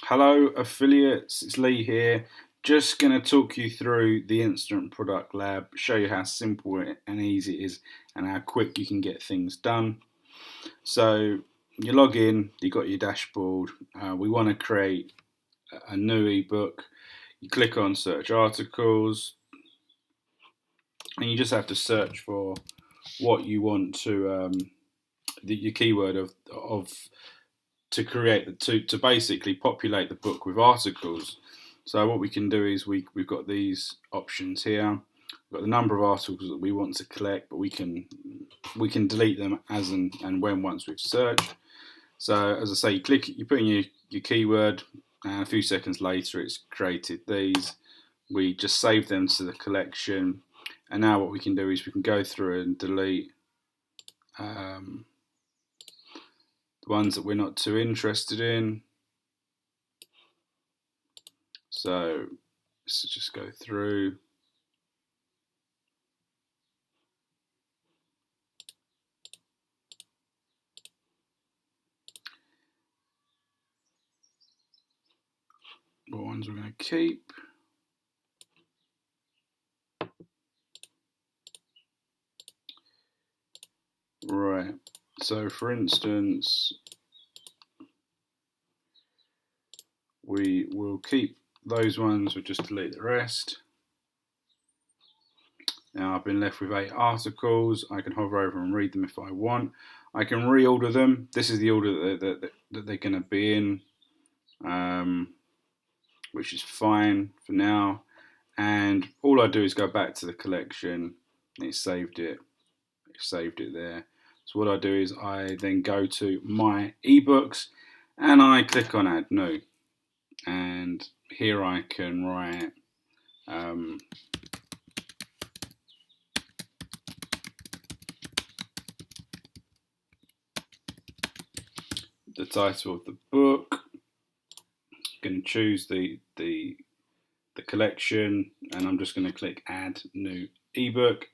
Hello affiliates, it's Lee here. Just going to talk you through the Instant Product Lab, show you how simple and easy it is and how quick you can get things done. So you log in, you've got your dashboard, we want to create a new ebook. You click on search articles and you just have to search for what you want to, your keyword of to create to basically populate the book with articles. So what we can do is we've got these options here. We've got the number of articles that we want to collect, but we can delete them as and when once we've searched. So as I say, you put in your keyword, and a few seconds later it's created these. We just save them to the collection, and now what we can do is we can go through and delete the ones that we're not too interested in. So let's just go through. What ones we're going to keep. Right, so for instance, we will keep those ones, we'll just delete the rest. Now I've been left with 8 articles. I can hover over and read them if I want. I can reorder them. This is the order that they're going to be in, which is fine for now. And all I do is go back to the collection. And it saved it there. So what I do is I then go to my ebooks and I click on add new, and here I can write the title of the book. I'm going to choose the collection, and I'm just going to click add new ebook.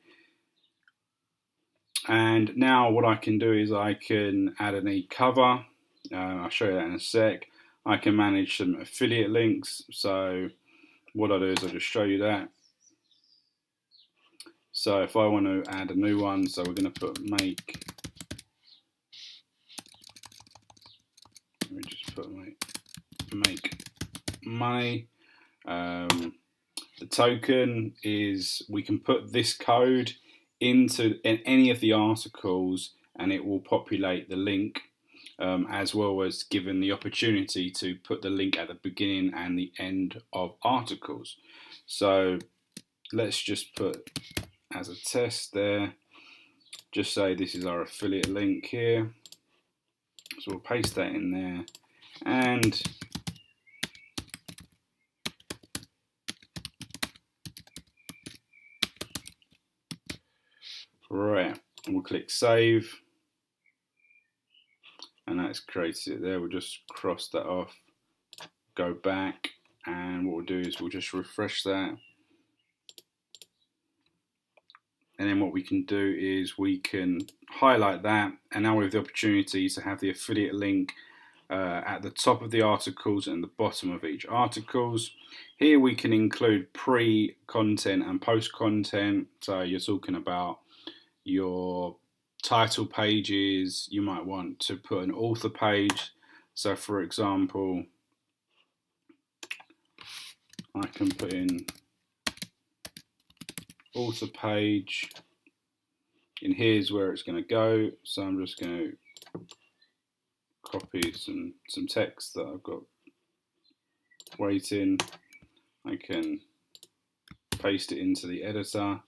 And now what I can do is I can add an e-cover. I'll show you that in a sec. I can manage some affiliate links. So what I do is I'll just show you that. So if I want to add a new one, so we're going to put make. Let me just put make money. The token is, we can put this code into any of the articles and it will populate the link, as well as given the opportunity to put the link at the beginning and the end of articles. So let's just put as a test there, just say this is our affiliate link here. So we'll paste that in there, and right, we'll click save, and that's created it there. We'll just cross that off, go back, and what we'll do is we'll just refresh that. And then what we can do is we can highlight that, and now we have the opportunity to have the affiliate link at the top of the articles and the bottom of each articles. Here we can include pre-content and post-content. So you're talking about your title pages. You might want to put an author page. So for example, I can put in author page, and here's where it's going to go. So I'm just going to copy some text that I've got waiting. I can paste it into the editor,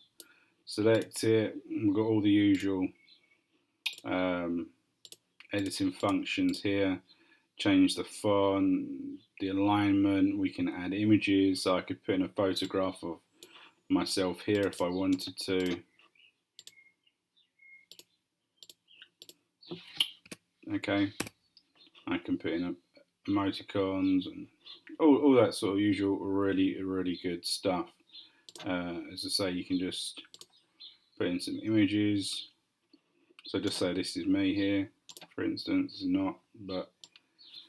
select it. We've got all the usual editing functions here. Change the font, the alignment. We can add images, so I could put in a photograph of myself here if I wanted to. Okay, I can put in emoticons and all that sort of usual really good stuff. As I say, you can just put in some images. So just say this is me here, for instance. It's not, but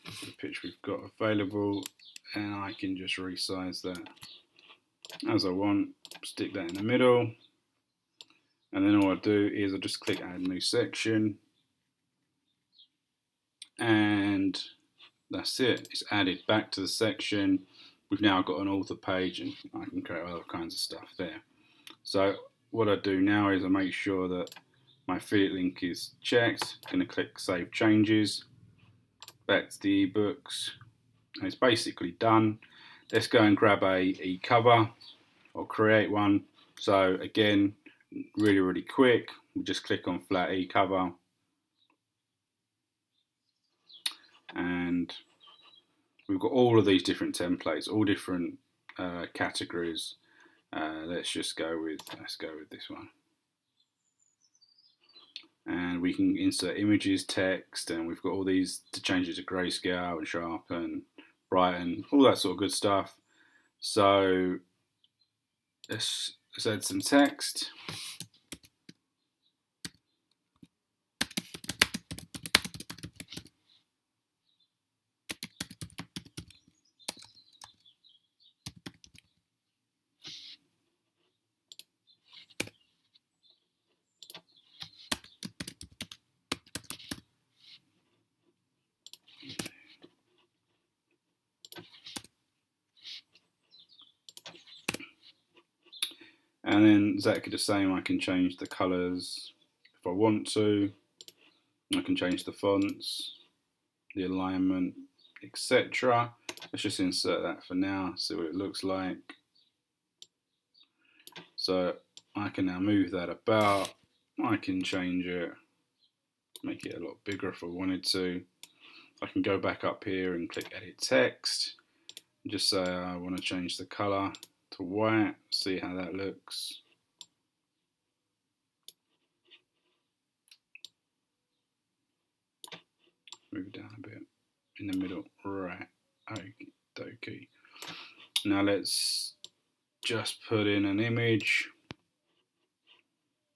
the picture we've got available, and I can just resize that as I want, stick that in the middle, and then all I do is I just click add new section, and that's it. It's added back to the section. We've now got an author page, and I can create other kinds of stuff there. So what I do now is I make sure that my affiliate link is checked. I'm going to click Save Changes, back to the ebooks, and it's basically done. Let's go and grab a e-cover or create one. So again, really quick, we just click on flat e-cover, and we've got all of these different templates, all different categories. Let's go with this one, and we can insert images, text, and we've got all these to change it to grayscale and sharpen, brighten, all that sort of good stuff. So let's add some text. And then exactly the same, I can change the colours if I want to. I can change the fonts, the alignment, etc. Let's just insert that for now, see what it looks like. So I can now move that about. I can change it, make it a lot bigger if I wanted to. I can go back up here and click edit text, and just say I want to change the colour to white, see how that looks. Move it down a bit in the middle, right, okay. Now let's just put in an image.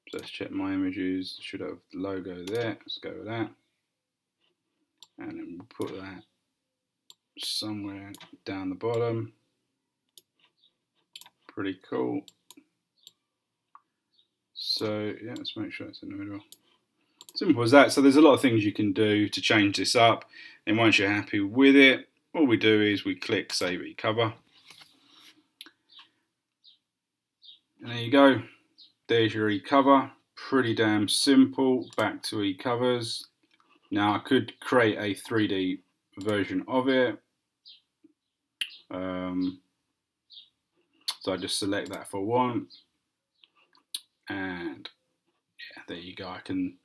So let's check my images, should have the logo there, let's go with that. And then we'll put that somewhere down the bottom. Pretty cool. So yeah, let's make sure it's in the middle. Simple as that. So there's a lot of things you can do to change this up, and once you're happy with it, all we do is we click Save e-cover, and there you go. There's your e-cover. Pretty damn simple. Back to e-covers. Now I could create a 3D version of it. So I just select that for one, and yeah, there you go. I can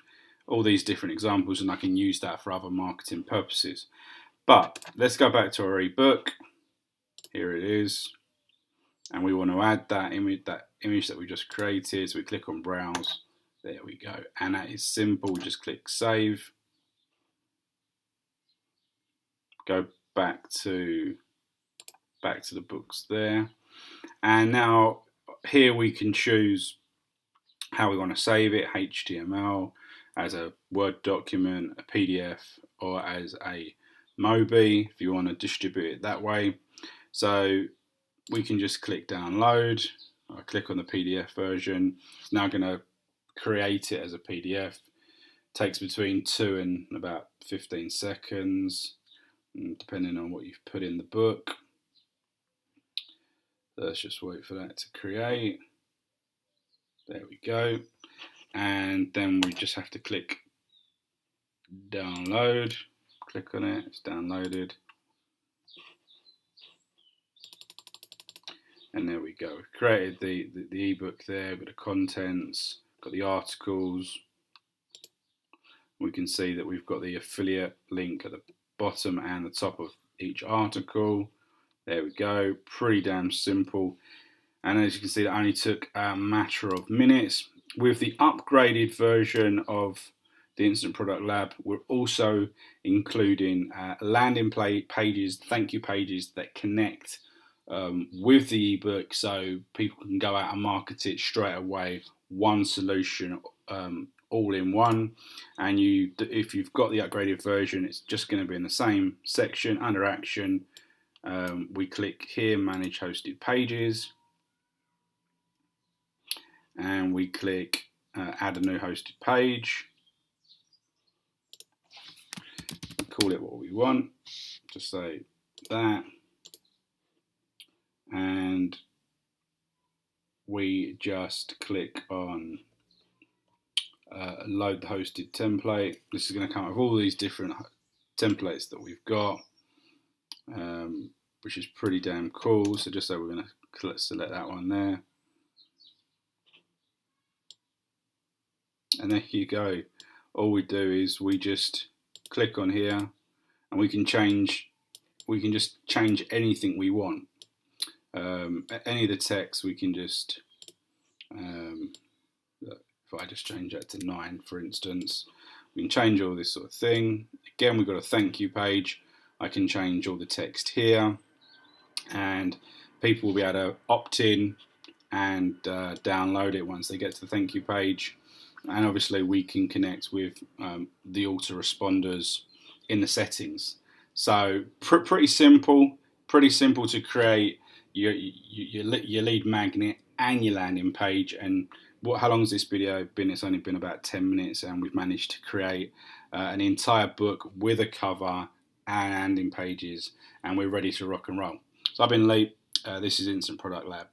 all these different examples, and I can use that for other marketing purposes. But let's go back to our ebook. Here it is, and we want to add that image that we just created. So we click on Browse. There we go, and that is simple. We just click Save. Go back to the books there, and now here we can choose how we want to save it: HTML, as a Word document, a PDF, or as a Mobi if you want to distribute it that way. So we can just click download. I click on the PDF version. It's now going to create it as a PDF. Takes between 2 and about 15 seconds, depending on what you've put in the book. Let's just wait for that to create. There we go. And then we just have to click download. Click on it, it's downloaded. And there we go. We've created the ebook there, got the contents, got the articles. We can see that we've got the affiliate link at the bottom and the top of each article. There we go, pretty damn simple. And as you can see, that only took a matter of minutes. With the upgraded version of the Instant Product Lab, we're also including landing pages, thank you pages that connect with the ebook, so people can go out and market it straight away. One solution all in one. And if you've got the upgraded version, it's just going to be in the same section under action. We click here, manage hosted pages, and we click add a new hosted page. Call it what we want, just say that, and we just click on load the hosted template. This is going to come up with all these different templates that we've got, which is pretty damn cool. So just so we're going to select that one there, and there you go. All we do is we just click on here, and we can just change anything we want. Any of the text we can just if I just change that to 9, for instance, we can change all this sort of thing. Again, we've got a thank you page. I can change all the text here, and people will be able to opt in and download it once they get to the thank you page. And obviously we can connect with the autoresponders in the settings. So pretty simple to create your lead magnet and your landing page. And how long has this video been? It's only been about 10 minutes, and we've managed to create an entire book with a cover and landing pages, and we're ready to rock and roll. So I've been Lee. This is Instant Product Lab.